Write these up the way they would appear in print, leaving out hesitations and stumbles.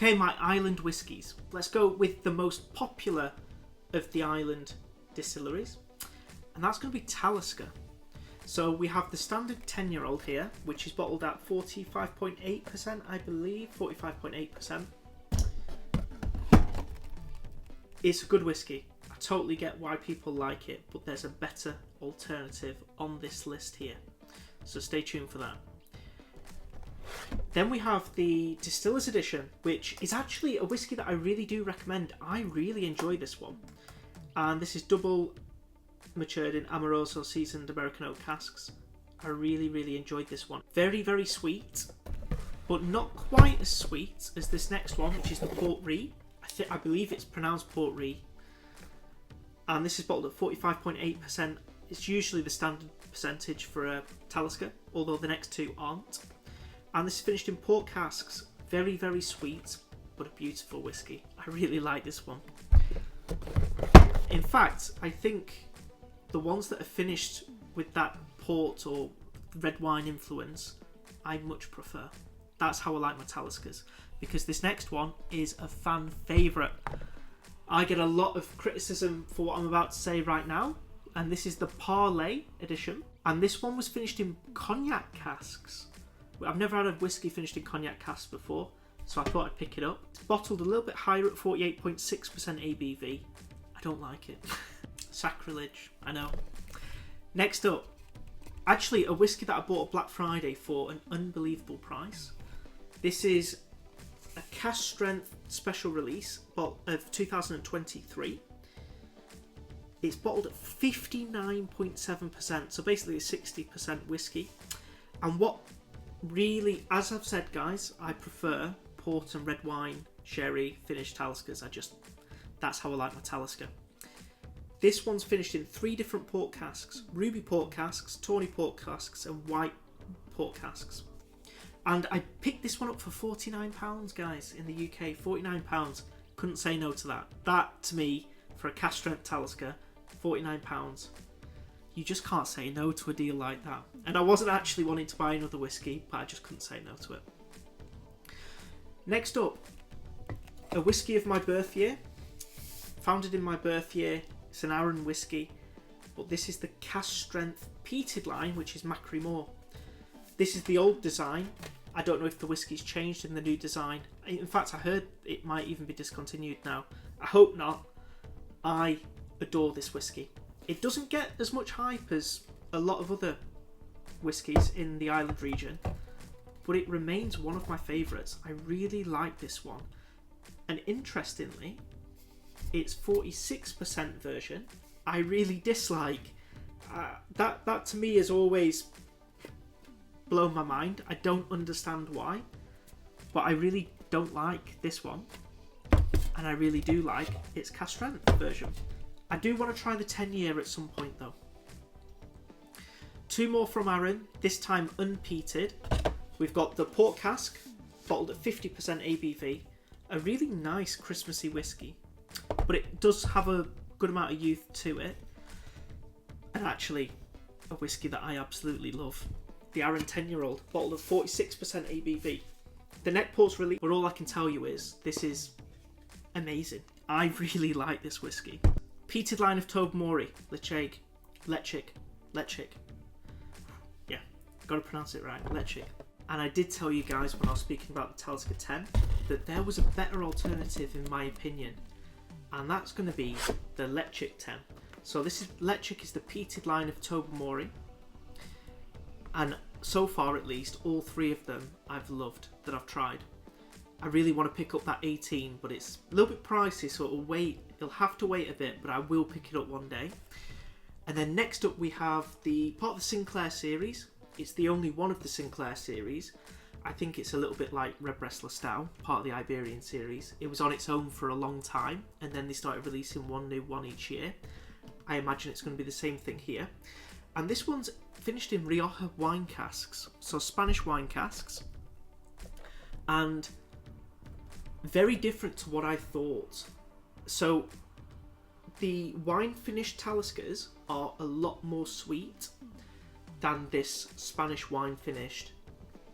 Okay, my island whiskies. Let's go with the most popular of the island distilleries, and that's going to be Talisker. So we have the standard 10-year-old here, which is bottled at 45.8%, I believe, 45.8%. It's a good whiskey. I totally get why people like it, but there's a better alternative on this list here. So stay tuned for that. Then we have the Distiller's Edition, which is actually a whiskey that I really do recommend. I really enjoy this one. And this is double matured in Amoroso seasoned American oak casks. I really enjoyed this one. Very sweet, but not quite as sweet as this next one, which is the Port Ree. I believe it's pronounced Port Ree. And this is bottled at 45.8%. It's usually the standard percentage for a Talisker, although the next two aren't. And this is finished in port casks. Very sweet, but a beautiful whiskey. I really like this one. In fact, I think the ones that are finished with that port or red wine influence, I much prefer. That's how I like my Taliskers, because this next one is a fan favourite. I get a lot of criticism for what I'm about to say right now, and this is the Parlay edition, and this one was finished in cognac casks. I've never had a whiskey finished in cognac casks before, so I thought I'd pick it up. It's bottled a little bit higher at 48.6% ABV. I don't like it. Sacrilege, I know. Next up, actually a whiskey that I bought on Black Friday for an unbelievable price. This is a cask strength special release of 2023. It's bottled at 59.7%, so basically a 60% whiskey. And what really, as I've said guys, I prefer port and red wine, sherry, finished Taliskers. That's how I like my Talisker. This one's finished in 3 different port casks: ruby port casks, tawny port casks, and white port casks. And I picked this one up for £49, guys, in the UK. £49. Couldn't say no to that. That, to me, for a cask strength Talisker, £49. You just can't say no to a deal like that. And I wasn't actually wanting to buy another whiskey, but I just couldn't say no to it. Next up, a whiskey of my birth year. Founded in my birth year. It's an Arran whiskey, but this is the cask strength peated line, which is Macri Moor. This is the old design. I don't know if the whiskey's changed in the new design. In fact, I heard it might even be discontinued now. I hope not. I adore this whiskey. It doesn't get as much hype as a lot of other whiskies in the island region, but it remains one of my favourites. I really like this one. And interestingly, it's 46% version. I really dislike. That to me has always blown my mind. I don't understand why, but I really don't like this one, and I really do like its cask strength version. I do want to try the 10-year at some point though. 2 more from Arran, this time unpeated. We've got the port cask, bottled at 50% ABV. A really nice Christmassy whiskey, but it does have a good amount of youth to it, and actually a whiskey that I absolutely love. The Arran 10-year-old, bottled at 46% ABV. The neck port's released, but all I can tell you is this is amazing. I really like this whiskey. Peated line of Tobermory, Ledaig, Ledaig. Yeah, gotta pronounce it right, Ledaig. And I did tell you guys when I was speaking about the Talisker 10 that there was a better alternative in my opinion, and that's going to be the Ledaig 10. So this is Ledaig is the peated line of Tobermory, and so far at least all 3 of them I've loved that I've tried. I really want to pick up that 18, but it's a little bit pricey, so it'll have to wait a bit, but I will pick it up one day. And then next up we have the part of the Sinclair series. It's the only one of the Sinclair series. I think it's a little bit like Redbreast Lastau, part of the Iberian series. It was on its own for a long time, and then they started releasing one new one each year. I imagine it's going to be the same thing here. And this one's finished in Rioja wine casks, so Spanish wine casks. And very different to what I thought. So the wine finished Taliskers are a lot more sweet than this Spanish wine finished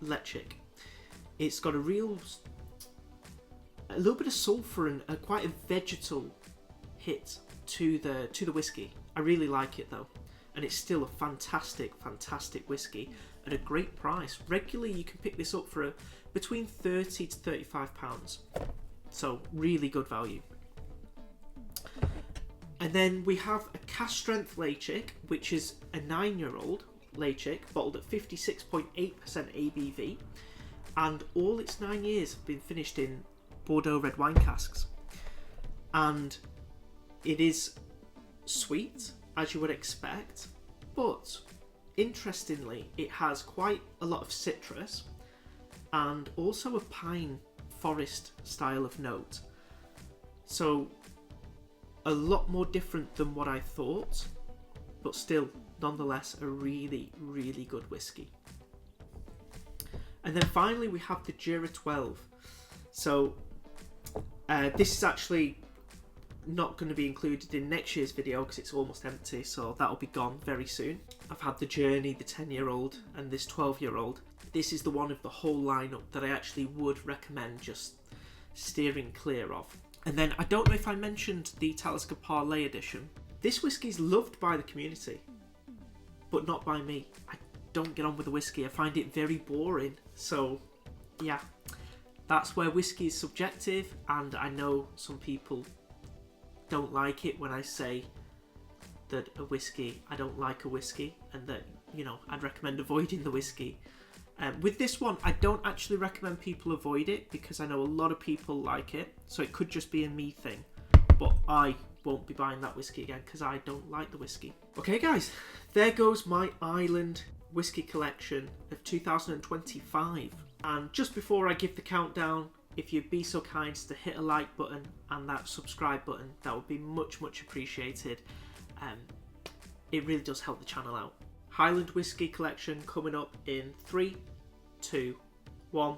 Ledaig. It's got a real a little bit of sulphur and quite a vegetal hit to the whiskey. I really like it though, and it's still a fantastic whiskey at a great price. Regularly you can pick this up for between £30 to £35, so really good value. And then we have a cask strength Ledaig, which is a 9-year-old Ledaig, bottled at 56.8% ABV, and all its 9 years have been finished in Bordeaux red wine casks. And it is sweet, as you would expect, but interestingly, it has quite a lot of citrus and also a pine forest style of note. So a lot more different than what I thought, but still, nonetheless, a really good whiskey. And then finally, we have the Jura 12. So this is actually not going to be included in next year's video because it's almost empty, so that'll be gone very soon. I've had the Journey, the 10-year-old, and this 12-year-old. This is the one of the whole lineup that I actually would recommend just steering clear of. And then I don't know if I mentioned the Talisker Parlay edition. This whiskey is loved by the community, but not by me. I don't get on with the whiskey. I find it very boring. So yeah, that's where whiskey is subjective, and I know some people don't like it when I say that I don't like a whiskey, and that, you know, I'd recommend avoiding the whiskey. With this one, I don't actually recommend people avoid it because I know a lot of people like it, so it could just be a me thing, but I won't be buying that whiskey again because I don't like the whiskey. Okay guys, there goes my Island Whisky Collection of 2025. And just before I give the countdown, if you'd be so kind as to hit a like button and that subscribe button, that would be much appreciated. It really does help the channel out. Highland Whisky Collection coming up in 3, 2, 1.